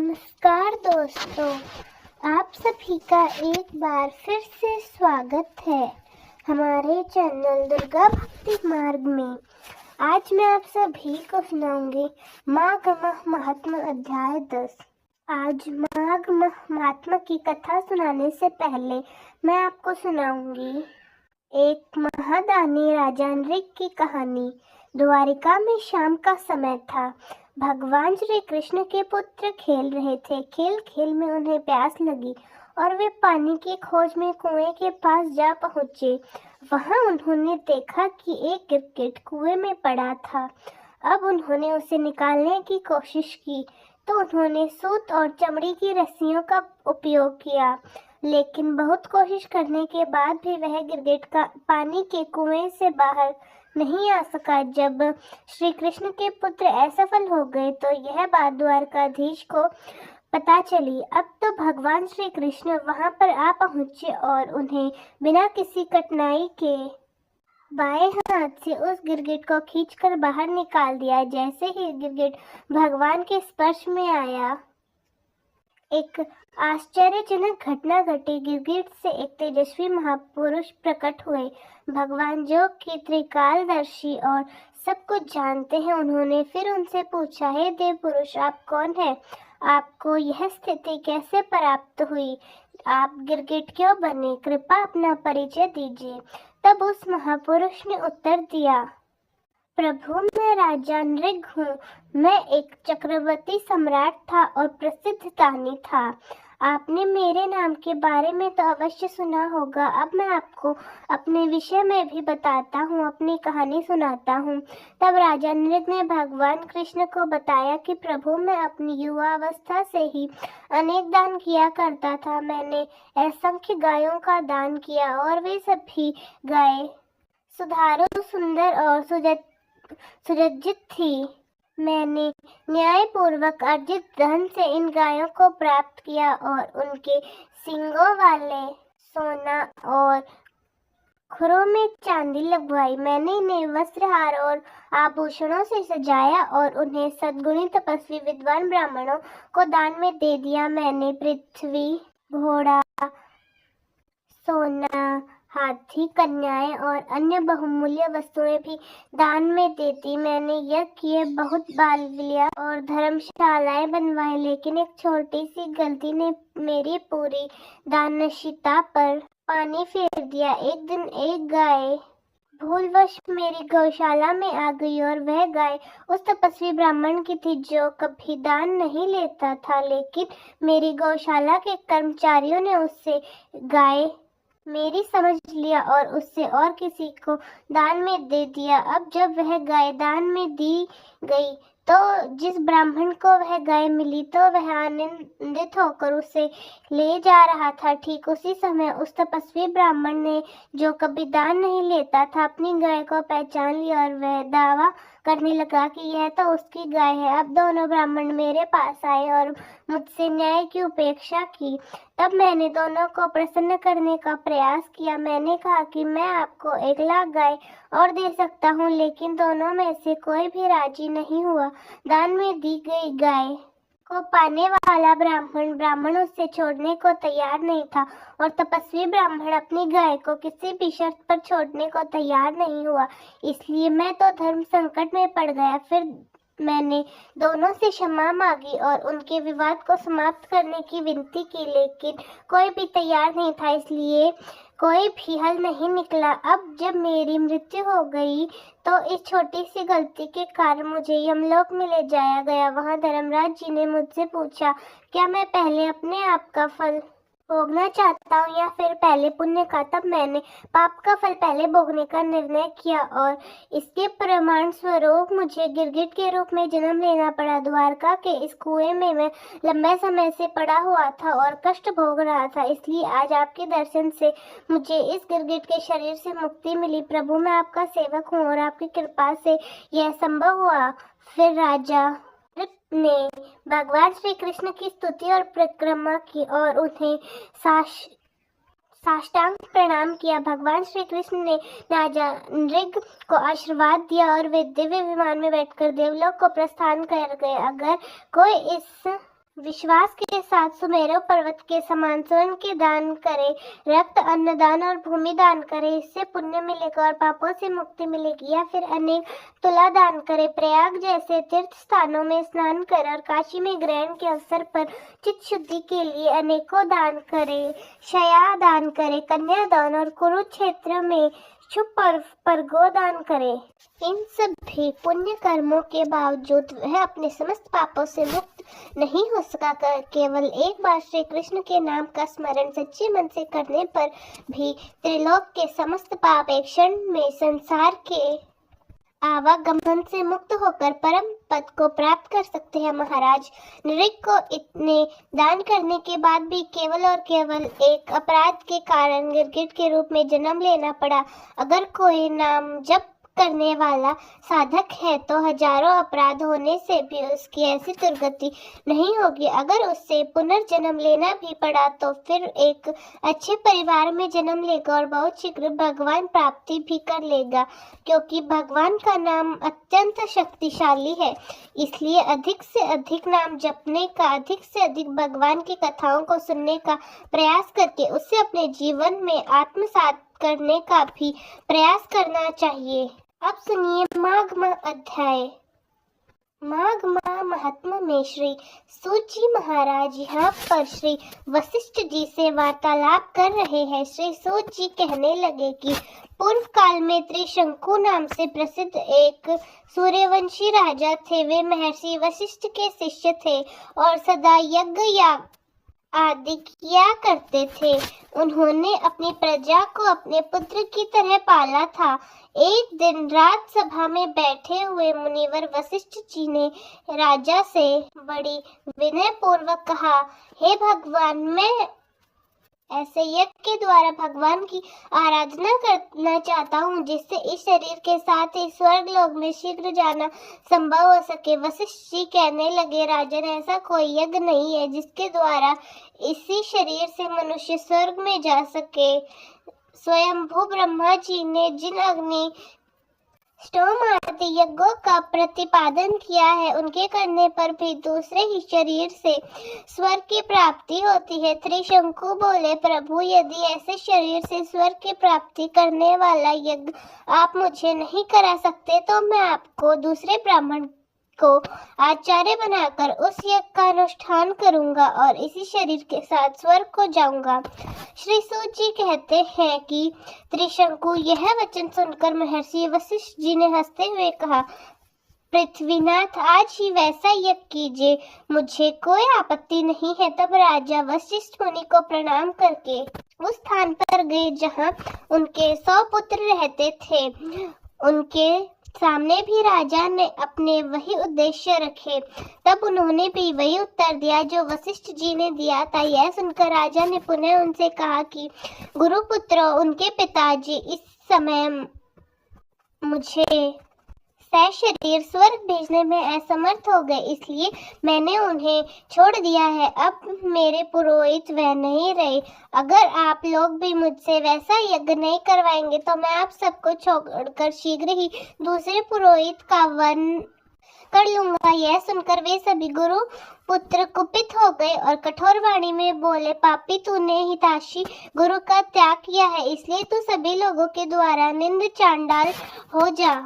नमस्कार दोस्तों, आप सभी का एक बार फिर से स्वागत है हमारे चैनल दुर्गा भक्ति मार्ग में। आज मैं आप सभी को सुनाऊंगी माघ माह महात्मा अध्याय 10। आज माघ माह महात्मा की कथा सुनाने से पहले मैं आपको सुनाऊंगी एक महादानी राजा नृग की कहानी। द्वारिका में शाम का समय था। भगवान श्री कृष्ण के पुत्र खेल रहे थे। खेल खेल में उन्हें प्यास लगी और वे पानी की खोज में कुएं के पास जा पहुंचे। वहां उन्होंने देखा कि एक गिरगिट कुएं में पड़ा था। अब उन्होंने उसे निकालने की कोशिश की तो उन्होंने सूत और चमड़ी की रस्सियों का उपयोग किया, लेकिन बहुत कोशिश करने के बाद भी वह गिरगिट का पानी के कुएं से बाहर नहीं आ सका। जब श्री कृष्ण के पुत्र असफल हो गए तो यह बात द्वारकाधीश को पता चली। अब तो भगवान श्री कृष्ण वहां पर आ पहुंचे और उन्हें बिना किसी कठिनाई के बाएं हाथ से उस गिरगिट को खींचकर बाहर निकाल दिया। जैसे ही गिरगिट भगवान के स्पर्श में आया, एक आश्चर्यजनक घटना घटी। गिरगिट से एक तेजस्वी महापुरुष प्रकट हुए। भगवान जो कि त्रिकालदर्शी और सब कुछ जानते हैं, उन्होंने फिर उनसे पूछा, हे देव पुरुष, आप कौन हैं? आपको यह स्थिति कैसे प्राप्त हुई? आप गिरगिट क्यों बने? कृपया अपना परिचय दीजिए। तब उस महापुरुष ने उत्तर दिया, प्रभु, मैं राजा नृग हूँ। मैं एक चक्रवर्ती सम्राट था और प्रसिद्ध दानी था। आपने मेरे नाम के बारे में तो अवश्य सुना होगा। अब मैं आपको अपने विषय में भी बताता हूँ, अपनी कहानी सुनाता हूँ। तब राजा नृग ने भगवान कृष्ण को बताया कि प्रभु, मैं अपनी युवा अवस्था से ही अनेक दान किया करता था। मैंने असंख्य गायों का दान किया और वे सभी गायें सुधारू, सुंदर और सुसज्जित थी। मैंने न्यायपूर्वक अर्जित धन से इन गायों को प्राप्त किया और उनके सींगों वाले सोना और खुरों में चांदी लगवाई। मैंने इन्हें वस्त्रहार और आभूषणों से सजाया और उन्हें सद्गुणी तपस्वी विद्वान ब्राह्मणों को दान में दे दिया। मैंने पृथ्वी, घोड़ा, सोना, हाथी, कन्याएं और अन्य बहुमूल्य वस्तुएं भी दान में देती। मैंने यज्ञ किए, बहुत बालबलियां और धर्मशालाएं बनवाई, लेकिन एक छोटी सी गलती ने मेरी पूरी दानशीलता पर पानी फेर दिया। एक दिन एक गाय भूलवश मेरी गौशाला में आ गई और वह गाय उस तपस्वी ब्राह्मण की थी जो कभी दान नहीं लेता था, लेकिन मेरी गौशाला के कर्मचारियों ने उससे गाय मेरी समझ लिया और उससे और किसी को दान में दे दिया। अब जब वह गाय दान में दी गई तो जिस ब्राह्मण को वह गाय मिली तो वह आनंदित होकर उसे ले जा रहा था। ठीक उसी समय उस तपस्वी ब्राह्मण ने, जो कभी दान नहीं लेता था, अपनी गाय को पहचान लिया और वह दावा करने लगा कि यह तो उसकी गाय है। अब दोनों ब्राह्मण मेरे पास आए और मुझसे न्याय की उपेक्षा की। तब मैंने दोनों को प्रसन्न करने का प्रयास किया। मैंने कहा कि मैं आपको 1,00,000 गाय और दे सकता हूँ, लेकिन दोनों में से कोई भी राजी नहीं हुआ। दान में दी गई गाय को पाने वाला ब्राह्मण उसे छोड़ने को तैयार नहीं था और तपस्वी ब्राह्मण अपनी गाय को किसी भी शर्त पर छोड़ने को तैयार नहीं हुआ। इसलिए मैं तो धर्म संकट में पड़ गया। फिर मैंने दोनों से क्षमा मांगी और उनके विवाद को समाप्त करने की विनती की, लेकिन कोई भी तैयार नहीं था, इसलिए कोई भी हल नहीं निकला। अब जब मेरी मृत्यु हो गई तो इस छोटी सी गलती के कारण मुझे यमलोक में ले जाया गया। वहां धर्मराज जी ने मुझसे पूछा, क्या मैं पहले अपने आप का फल भोगना चाहता हूँ या फिर पहले पुण्य का? तब मैंने पाप का फल पहले भोगने का निर्णय किया और इसके प्रमाण स्वरूप मुझे गिरगिट के रूप में जन्म लेना पड़ा। द्वारका के इस कुएं में मैं लंबे समय से पड़ा हुआ था और कष्ट भोग रहा था, इसलिए आज आपके दर्शन से मुझे इस गिरगिट के शरीर से मुक्ति मिली। प्रभु, मैं आपका सेवक हूँ और आपकी कृपा से यह संभव हुआ। फिर राजा ने भगवान श्री कृष्ण की स्तुति और परिक्रमा की और उन्हें साष्टांग प्रणाम किया। भगवान श्री कृष्ण ने राजा नृग को आशीर्वाद दिया और वे दिव्य विमान में बैठकर देवलोक को प्रस्थान कर गए। अगर कोई इस विश्वास के साथ सुमेरु पर्वत के समान स्वर्ण के दान करे, रक्त, अन्नदान और भूमि दान करे, इससे पुण्य मिलेगा और पापों से मुक्ति मिलेगी। या फिर अनेक तुला दान करे, प्रयाग जैसे तीर्थ स्थानों में स्नान करे और काशी में ग्रहण के अवसर पर चित्त शुद्धि के लिए अनेकों दान करे, शया दान करे, कन्या दान और कुरुक्षेत्र में शुभ पर्व पर गोदान करे। इन सभी पुण्य कर्मों के बावजूद वह अपने समस्त पापों से मुक्त नहीं हो सका। केवल एक बार श्री कृष्ण के नाम का स्मरण सच्चे मन से करने पर भी त्रिलोक के समस्त पाप एक क्षण में संसार के आवागमन से मुक्त होकर परम पद को प्राप्त कर सकते हैं। महाराज नृग को इतने दान करने के बाद भी केवल और केवल एक अपराध के कारण गिरगिट के रूप में जन्म लेना पड़ा। अगर कोई नाम जप करने वाला साधक है तो हजारों अपराध होने से भी उसकी ऐसी दुर्गति नहीं होगी। अगर उससे पुनर्जन्म लेना भी पड़ा तो फिर एक अच्छे परिवार में जन्म लेगा और बहुत शीघ्र भगवान प्राप्ति भी कर लेगा, क्योंकि भगवान का नाम अत्यंत शक्तिशाली है। इसलिए अधिक से अधिक नाम जपने का, अधिक से अधिक भगवान की कथाओं को सुनने का प्रयास करके उसे अपने जीवन में आत्मसात करने का भी प्रयास करना चाहिए। अब सुनिए माघ माह अध्याय। माघ माह महात्मा में श्री सूत जी महाराज यहाँ पर श्री वशिष्ठ जी से वार्तालाप कर रहे हैं। श्री सूत जी कहने लगे कि पूर्व काल में त्रिशंकु नाम से प्रसिद्ध एक सूर्यवंशी राजा थे। वे महर्षि वशिष्ठ के शिष्य थे और सदा यज्ञ आदि किया करते थे। उन्होंने अपनी प्रजा को अपने पुत्र की तरह पाला था। एक दिन राज सभा में बैठे हुए मुनिवर वशिष्ठ जी ने राजा से बड़ी विनय पूर्वक कहा, हे भगवान, मैं ऐसे यज्ञ के द्वारा भगवान की आराधना करना चाहता हूँ जिससे इस शरीर के साथ ही स्वर्ग लोक में शीघ्र जाना संभव हो सके। वशिष्ठ जी कहने लगे, राजन, ऐसा कोई यज्ञ नहीं है जिसके द्वारा इसी शरीर से मनुष्य स्वर्ग में जा सके। स्वयंभू ब्रह्मा जी ने जिन अग्नि स्टोम आदि यज्ञों का प्रतिपादन किया है, उनके करने पर भी दूसरे ही शरीर से स्वर्ग की प्राप्ति होती है। त्रिशंकु बोले, प्रभु, यदि ऐसे शरीर से स्वर्ग की प्राप्ति करने वाला यज्ञ आप मुझे नहीं करा सकते तो मैं आपको दूसरे ब्राह्मण को आचार्य बनाकर उस यज्ञ का अनुष्ठान करूंगा और इसी शरीर के साथ स्वर्ग को जाऊंगा। श्री सूत जी कहते हैं कि त्रिशंकु यह वचन सुनकर महर्षि वशिष्ठ जी ने हंसते हुए कहा, पृथ्वीनाथ, आज ही वैसा यज्ञ कीजिए, मुझे कोई आपत्ति नहीं है। तब राजा वशिष्ठ मुनि को प्रणाम करके उस स्थान पर गए जहाँ उनके 100 पुत्र रहते थे। उनके सामने भी राजा ने अपने वही उद्देश्य रखे। तब उन्होंने भी वही उत्तर दिया जो वशिष्ठ जी ने दिया था। यह सुनकर राजा ने पुनः उनसे कहा कि गुरुपुत्र, उनके पिताजी इस समय मुझे शरीर स्वर्ग भेजने में असमर्थ हो गए, इसलिए मैंने उन्हें छोड़ दिया है। अब मेरे पुरोहित वह नहीं रहे। अगर आप लोग भी मुझसे वैसा यज्ञ नहीं करवाएंगे तो मैं आप सबको छोड़कर शीघ्र ही दूसरे पुरोहित का वर्ण कर लूंगा। यह सुनकर वे सभी गुरु पुत्र कुपित हो गए और कठोर वाणी में बोले, पापी, तूने हितैषी गुरु का त्याग किया है, इसलिए तू सभी लोगों के द्वारा निंद चांडाल हो जा।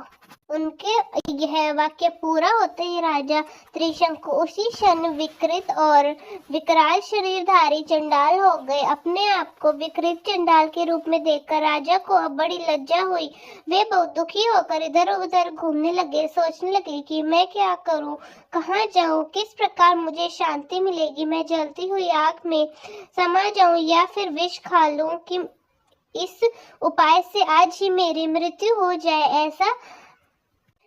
उनके यह वाक्य पूरा होते ही राजा त्रिशंकु उसी क्षण विकृत और विकराल शरीरधारी चंडाल हो गए। अपने आप को विकृत चंडाल के रूप में देखकर राजा को अब बड़ी लज्जा हुई। वे बहुत दुखी होकर इधर उधर घूमने लगे, सोचने लगे कि मैं क्या करूं, कहाँ जाऊं, किस प्रकार मुझे शांति मिलेगी। मैं जलती हुई आग में समा जाऊं या फिर विष खा लूं कि इस उपाय से आज ही मेरी मृत्यु हो जाए। ऐसा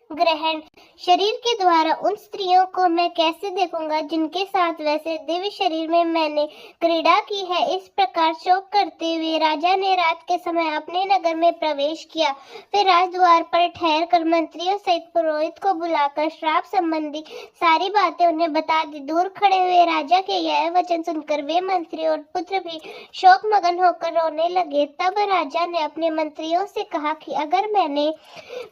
ग्रहण शरीर के द्वारा उन स्त्रियों को मैं कैसे देखूंगा जिनके साथ वैसे दिव्य शरीर में मैंने क्रीड़ा की है। इस प्रकार शोक करते हुए राजा ने रात के समय अपने नगर में प्रवेश किया। फिर राजद्वार पर ठहर कर मंत्रियों सहित पुरोहित को बुलाकर श्राप संबंधी सारी बातें उन्हें बता दी। दूर खड़े हुए राजा के यह वचन सुनकर वे मंत्री और पुत्र भी शोक मगन होकर रोने लगे। तब राजा ने अपने मंत्रियों से कहा कि अगर मैंने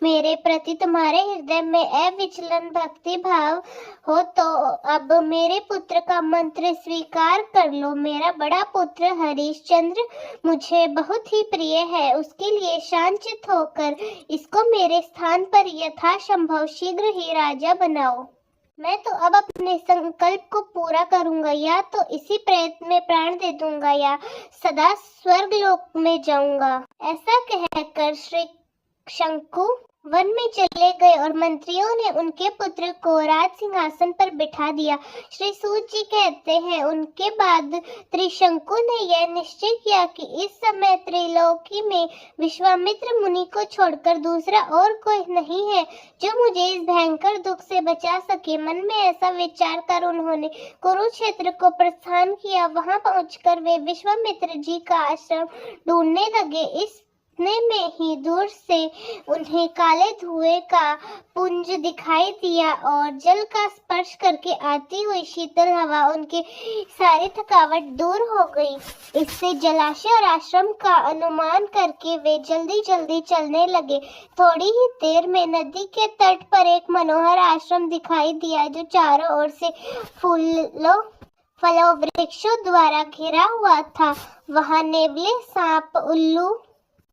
मेरे प्रति तुम्हारे हृदय में अविचलन भक्ति भाव हो तो अब मेरे पुत्र का मंत्र स्वीकार कर लो। मेरा बड़ा पुत्र हरिश्चंद्र मुझे बहुत ही प्रिय है, उसके लिए शांत होकर इसको मेरे स्थान पर यथासंभव शीघ्र ही राजा बनाओ। मैं तो अब अपने संकल्प को पूरा करूंगा, या तो इसी प्रयत्न में प्राण दे दूंगा या सदा स्वर्ग लोक में जाऊंगा। ऐसा कहकर श्री शंकु वन में चले गए और मंत्रियों ने उनके पुत्र को राज सिंहासन पर बिठा दिया। श्री सूत जी कहते हैं, उनके बाद त्रिशंकु ने यह निश्चय किया कि इस समय त्रिलोकी में विश्वामित्र मुनि को छोड़कर दूसरा और कोई नहीं है जो मुझे इस भयंकर दुख से बचा सके। मन में ऐसा विचार कर उन्होंने कुरुक्षेत्र को प्रस्थान किया। वहां पहुंचकर वे विश्वामित्र जी का आश्रम ढूंढने लगे। इतने में ही दूर से उन्हें काले धुएं का पुंज दिखाई दिया और जल का स्पर्श करके आती हुई शीतल हवा उनकी सारी थकावट दूर हो गई। इससे जलाशय और आश्रम का अनुमान करके वे जल्दी जल्दी चलने लगे। थोड़ी ही देर में नदी के तट पर एक मनोहर आश्रम दिखाई दिया जो चारों ओर से फलों वृक्षों द्वारा घिरा हुआ था। वहां नेवले, सांप, उल्लू,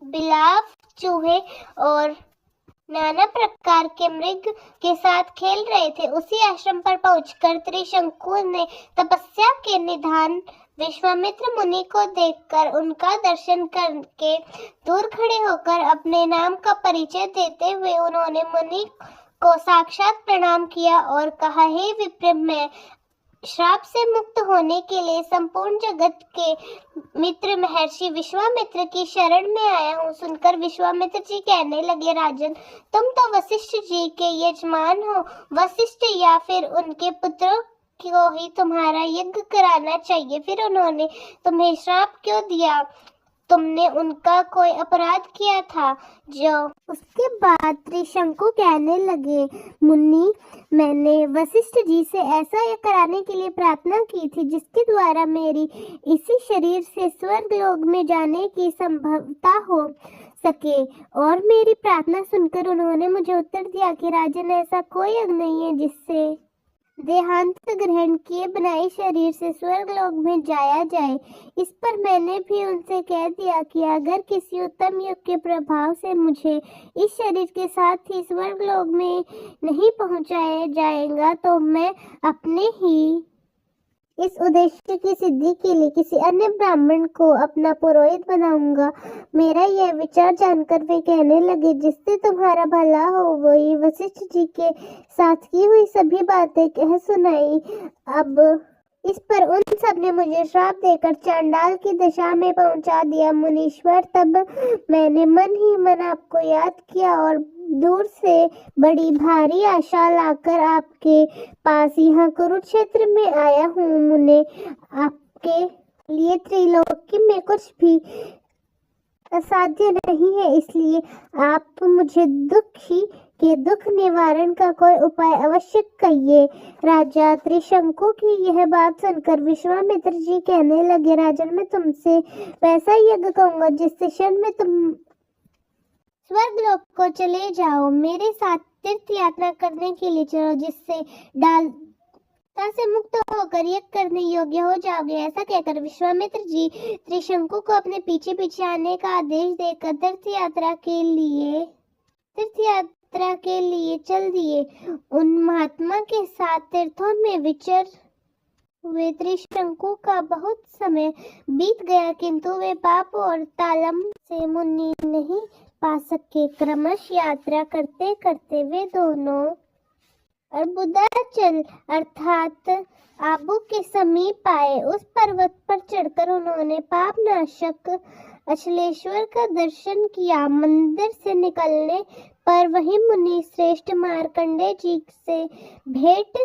बिलाव, चूहे और नाना प्रकार के मृग के साथ खेल रहे थे। उसी आश्रम पर पहुंचकर त्रिशंकु ने तपस्या के निधान विश्वामित्र मुनि को देखकर उनका दर्शन करके दूर खड़े होकर अपने नाम का परिचय देते हुए उन्होंने मुनि को साक्षात प्रणाम किया और कहा, हे विप्र, मैं श्राप से मुक्त होने के लिए संपूर्ण जगत के मित्र महर्षि विश्वामित्र की शरण में आया हूँ। सुनकर विश्वामित्र जी कहने लगे, राजन, तुम तो वशिष्ठ जी के यजमान हो। वशिष्ठ या फिर उनके पुत्रों को ही तुम्हारा यज्ञ कराना चाहिए, फिर उन्होंने तुम्हें श्राप क्यों दिया? तुमने उनका कोई अपराध किया था जो? उसके बाद त्रिशंकु कहने लगे, मुनि, मैंने वशिष्ठ जी से ऐसा कराने के लिए प्रार्थना की थी जिसके द्वारा मेरी इसी शरीर से स्वर्ग लोक में जाने की संभवता हो सके। और मेरी प्रार्थना सुनकर उन्होंने मुझे उत्तर दिया कि राजन, ऐसा कोई यज्ञ नहीं है जिससे देहांत ग्रहण किए बनाए शरीर से स्वर्ग लोक में जाया जाए। इस पर मैंने भी उनसे कह दिया कि अगर किसी उत्तम योग के प्रभाव से मुझे इस शरीर के साथ ही स्वर्ग लोक में नहीं पहुंचाया जाएगा तो मैं अपने ही इस उद्देश्य की सिद्धि के लिए किसी अन्य ब्राह्मण को अपना पुरोहित बनाऊंगा। मेरा यह विचार जानकर वे कहने लगे, जिससे तुम्हारा भला हो। वही वशिष्ठ जी के साथ की हुई सभी बातें कह सुनाई। अब इस पर उन सब ने मुझे श्राप देकर चांडाल की दशा में पहुंचा दिया। मुनीश्वर, तब मैंने मन ही मन आपको याद किया और दूर से बड़ी भारी आशा लाकर आपके पास यहाँ कुरुक्षेत्र में आया हूँ। मुने, आपके लिए त्रिलोकी में कुछ भी असाध्य नहीं है, इसलिए आप मुझे दुख निवारण का कोई उपाय अवश्य कहिए। राजा त्रिशंकु की यह बात सुनकर विश्वामित्र जी कहने लगे, राजन, मैं तुमसे वैसा यज्ञ कहूंगा जिससे क्षण में तुम स्वर्ग लोक को चले जाओ। मेरे साथ तीर्थ यात्रा करने के लिए चलो, जिससे डालता से मुक्त होकर यज्ञ करने योग्य हो जाओगे। ऐसा कहकर विश्वामित्र जी त्रिशंकु को अपने पीछे पीछे आने का आदेश देकर तीर्थ यात्रा के लिए चल दिए। उन महात्मा के साथ तीर्थों में विचर हुए त्रिशंकु का बहुत समय बीत गया, किंतु वे पाप और तालम से मुनि नहीं पा सके। क्रमश यात्रा करते करते वे दोनों अर्बुदाचल अर्थात आबू के समीप आए। उस पर्वत पर चढ़कर उन्होंने पाप नाशक अचलेश्वर का दर्शन किया। मंदिर से निकलने पर वही मुनि श्रेष्ठ मार्कंडेय जी से भेंट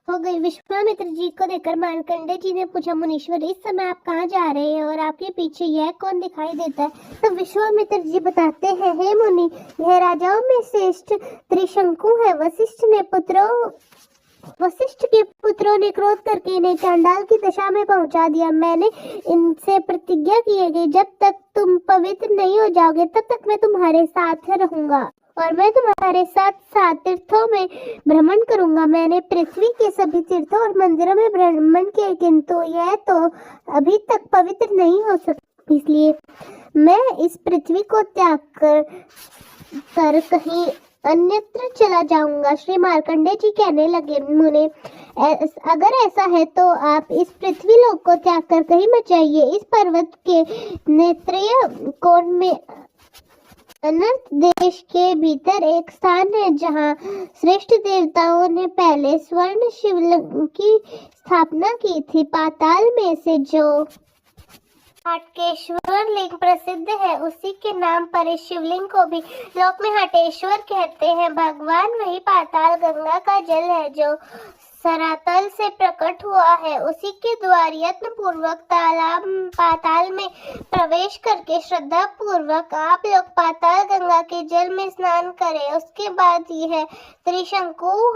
हो गई। विश्वामित्र जी को देखकर मार्कंडेय जी ने पूछा, मुनीश्वर, इस समय आप कहाँ जा रहे हैं और आपके पीछे यह कौन दिखाई देता है? तो विश्वामित्र जी बताते हैं, हे मुनि, यह राजाओं में श्रेष्ठ त्रिशंकु है। वशिष्ठ के पुत्रों ने क्रोध करके इन्हें चांडाल की दशा में पहुंचा दिया। मैंने इनसे प्रतिज्ञा की है कि जब तक तुम पवित्र नहीं हो जाओगे तब तक मैं तुम्हारे साथ रहूंगा। और मैं तुम्हारे साथ 7 तीर्थों में भ्रमण करूंगा। मैंने पृथ्वी के सभी तीर्थों और मंदिरों में भ्रमण किया, किंतु यह तो अभी तक पवित्र नहीं हो सकती, इसलिए मैं इस पृथ्वी को त्याग कर कहीं अन्यत्र चला जाऊंगा। श्री मार्कंडेय जी कहने लगे, मुने अगर ऐसा है तो आप इस पृथ्वी लोक को त्याग कर कहीं मत जाइए। इस पर्वत के नेत्रीय कोण में अनंत देश के भीतर एक स्थान है जहाँ श्रेष्ठ देवताओं ने पहले स्वर्ण शिवलिंग की स्थापना की थी। पाताल में से जो हटकेश्वर लिंग प्रसिद्ध है, उसी के नाम पर इस शिवलिंग को भी लोक में हटेश्वर कहते हैं। भगवान वही पाताल गंगा का जल है जो सरातल से प्रकट हुआ है। उसी के द्वार यत्न पूर्वक पाताल में प्रवेश करके श्रद्धा पूर्वक आप लोग पाताल गंगा के जल में स्नान करें। उसके बाद यह त्रिशंकु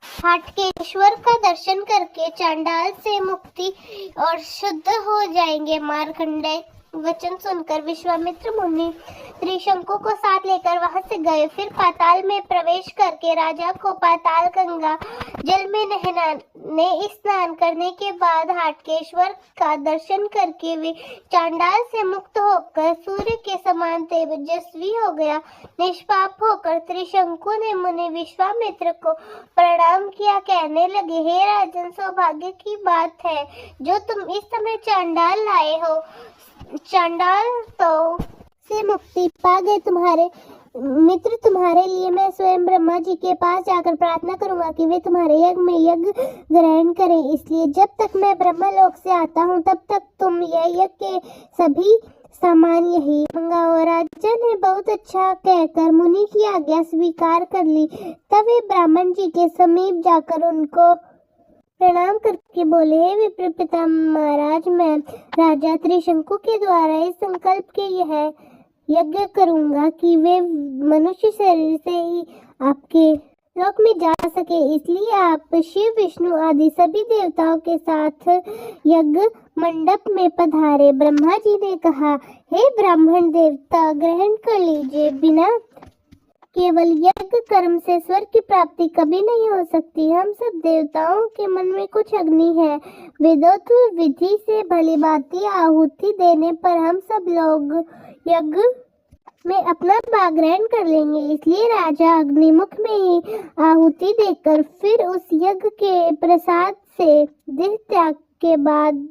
हटकेश्वर का दर्शन करके चांडाल से मुक्ति और शुद्ध हो जाएंगे। मार्कंडेय वचन सुनकर विश्वामित्र मुनि त्रिशंकु को साथ लेकर वहां से गए। फिर पाताल में प्रवेश करके राजा को पाताल गंगा जल में नहलाने स्नान करने के बाद हटकेश्वर का दर्शन करके वे चांडाल से मुक्त होकर सूर्य के समान तेजस्वी हो गया। निष्पाप होकर त्रिशंकु ने मुनि विश्वामित्र को प्रणाम किया, कहने लगे, हे राजन, सौभाग्य की बात है जो तुम इस समय चांडाल लाए हो। चांडाल तो से मुक्ति पा गए तुम्हारे मित्र। तुम्हारे लिए मैं स्वयं ब्रह्मा जी के पास जाकर प्रार्थना करूंगा कि वे तुम्हारे यज्ञ में यज्ञ ग्रहण करें। इसलिए जब तक मैं ब्रह्मलोक से आता हूँ तब तक तुम यह यज्ञ के सभी सामान यही मंगा। और राजा ने बहुत अच्छा कहकर मुनि की आज्ञा स्वीकार कर ली। तब वे ब्राह्मण जी के समीप जाकर उनको प्रणाम करके बोले, हे विप्र पिता महाराज, मैं राजा त्रिशंकु के द्वारा इस संकल्प के यह यज्ञ करूंगा कि वे मनुष्य शरीर से ही आपके लोक में जा सके। इसलिए आप शिव विष्णु आदि सभी देवताओं के साथ यज्ञ मंडप में पधारे। ब्रह्मा जी ने कहा, हे ब्राह्मण देवता, ग्रहण कर लीजिए। बिना केवल यज्ञ कर्म से स्वर्ग की प्राप्ति कभी नहीं हो सकती। हम सब देवताओं के मन में कुछ अग्नि है। वेदोक्त विधि से भली भांति आहुति देने पर हम सब लोग यज्ञ में अपना भाग ग्रहण कर लेंगे। इसलिए राजा अग्निमुख में ही आहुति देकर फिर उस यज्ञ के प्रसाद से देह त्याग के बाद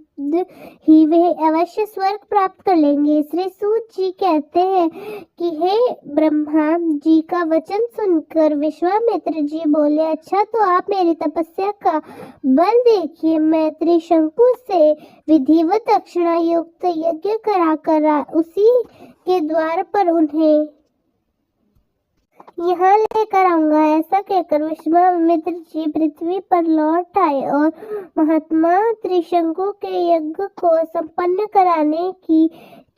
ही वे अवश्य स्वर्ग प्राप्त कर लेंगे। श्री सूत जी कहते हैं कि हे ब्रह्मा जी का वचन सुनकर विश्वामित्र जी बोले, अच्छा तो आप मेरी तपस्या का बल देखिए। मैं त्रिशंकु से विधिवत दक्षिणा युक्त यज्ञ कराकर उसी के द्वार पर उन्हें यहाँ लेकर आऊंगा। ऐसा कहकर विश्वामित्र जी पृथ्वी पर लौट आए और महात्मा त्रिशंकु के यज्ञ को संपन्न कराने की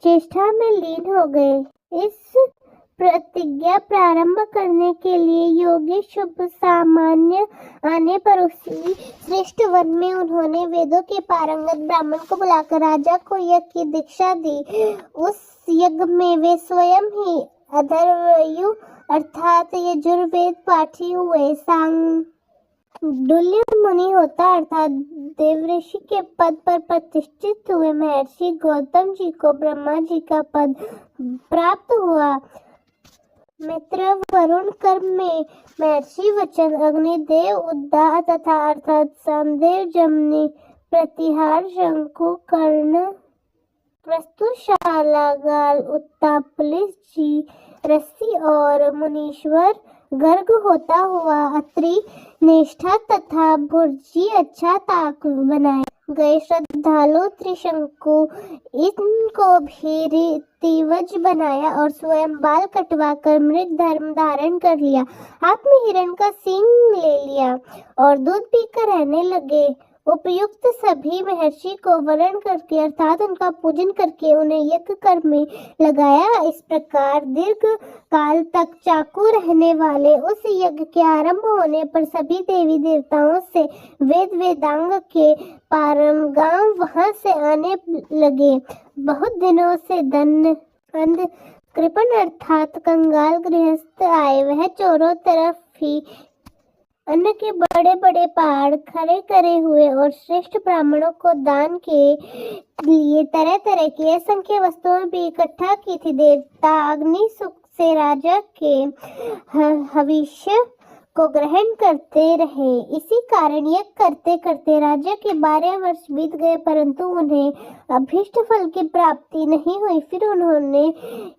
चेष्टा में लीन हो गए। इस प्रतिज्ञा प्रारंभ करने के लिए योग्य शुभ सामान्य आने पर उसी श्रेष्ठ वन में उन्होंने वेदों के पारंगत ब्राह्मण को बुलाकर राजा को यज्ञ की दीक्षा दी। उस यज्ञ में वे स्वयं ही अथर्वयु अर्थात यजुर्वेद पाठी हुए। सांडुल्य मुनि होता अर्थात देवऋषि के पद पर प्रतिष्ठित हुए। महर्षि गौतम जी को ब्रह्मा जी का पद प्राप्त हुआ। मित्र वरुण कर्म में महर्षि वचन, अग्निदेव उद्दा तथा अर्थात सामदेव जमनी प्रतिहार शंकु कर्ण प्रस्तुत शालागाल उत्तापलिस जी रस्सी और मुनीश्वर गर्ग होता हुआ अत्रि निष्ठा तथा भुर्जी अच्छा ताक बनाए गए श्रद्धालु त्रिशंकु इनको भी रीतिवज बनाया और स्वयं बाल कटवा कर मृग धर्म धारण कर लिया। हाथ में हिरण का सींग ले लिया और दूध पीकर रहने लगे। उपयुक्त सभी महर्षि को वरण करके अर्थात उनका पूजन करके उन्हें यज्ञ कर्म में लगाया। इस प्रकार दीर्घ काल तक चाकू रहने वाले उस यज्ञ के आरंभ होने पर सभी देवी देवताओं से वेद वेदांग के पारंगम वहां से आने लगे। बहुत दिनों से अन्न कृपण अर्थात कंगाल गृहस्थ आए। वह चारों तरफ ही अन्न के बड़े बड़े पहाड़ खड़े करे हुए और श्रेष्ठ ब्राह्मणों को दान के लिए तरह तरह की असंख्य वस्तुएं भी इकट्ठा की थी। देवता अग्नि सुख से राजा के हविष्य को ग्रहण करते रहे। इसी कारण यज्ञ करते करते राजा के 12 वर्ष बीत गए, परंतु उन्हें अभीष्ट फल की प्राप्ति नहीं हुई। फिर उन्होंने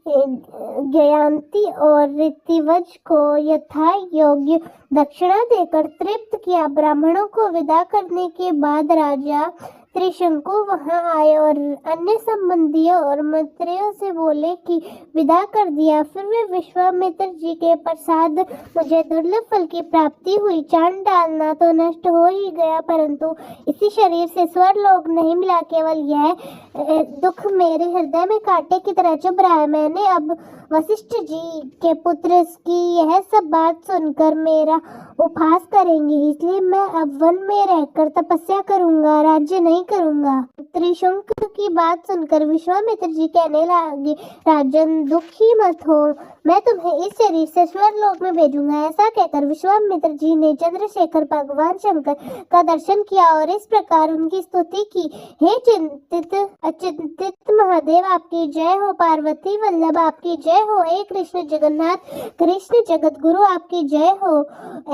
ज्ञायंती और ऋतिवज को यथा योग्य दक्षिणा देकर तृप्त किया। ब्राह्मणों को विदा करने के बाद राजा त्रिशंकु वहां आए और अन्य संबंधियों और मंत्रियों से बोले कि विदा कर दिया। फिर वे विश्वामित्र जी के प्रसाद मुझे दुर्लभ फल की प्राप्ति हुई। चांद डालना तो नष्ट हो ही गया, परंतु इसी शरीर से स्वर्ग लोक नहीं मिला। केवल यह दुख मेरे हृदय में कांटे की तरह चुभ रहा है। मैंने अब वशिष्ठ जी के पुत्र की यह सब बात सुनकर मेरा उपहास करेंगे, इसलिए मैं अब वन में रहकर तपस्या करूंगा, राज्य नहीं करूंगा। त्रिशंक की बात सुनकर विश्वामित्र जी कहने लगे, राजन दुखी मत हो, मैं तुम्हें इस शरीर से स्वर्ग लोक में भेजूंगा। ऐसा कहकर विश्वामित्र जी ने चंद्रशेखर भगवान शंकर का दर्शन किया और इस प्रकार उनकी स्तुति की, हे चिंतित अचिंतित महादेव आपकी जय हो, पार्वती वल्लभ आपकी जय हो, हे कृष्ण जगन्नाथ कृष्ण जगत गुरु आपकी जय हो,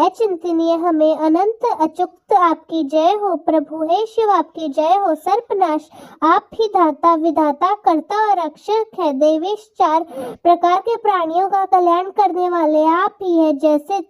अचिंतनीय हमें अनंत अच्युत आपकी जय हो, प्रभु हे शिव आपकी जय हो, सर्पनाश आप ही धाता विधाता करता और रक्षक है, देवेश 4 प्रकार के प्राणियों का कल्याण करने वाले आप ही है। जैसे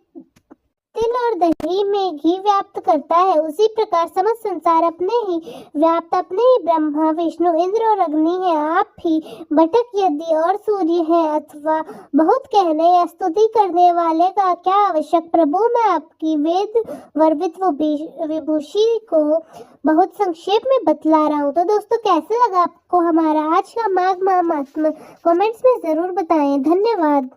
तिल और दही में घी व्याप्त करता है, उसी प्रकार समस्त संसार अपने ही व्याप्त अपने ही ब्रह्मा विष्णु इंद्र और अग्नि है। आप ही बटक यदि और सूर्य है, अथवा बहुत कहने या स्तुति करने वाले का क्या आवश्यक। प्रभु मैं आपकी वेद वर्वित विभूषी को बहुत संक्षेप में बतला रहा हूँ। तो दोस्तों कैसे लगा आपको हमारा आज का माघ महात्म्य, कमेंट्स में जरूर बताएं। धन्यवाद।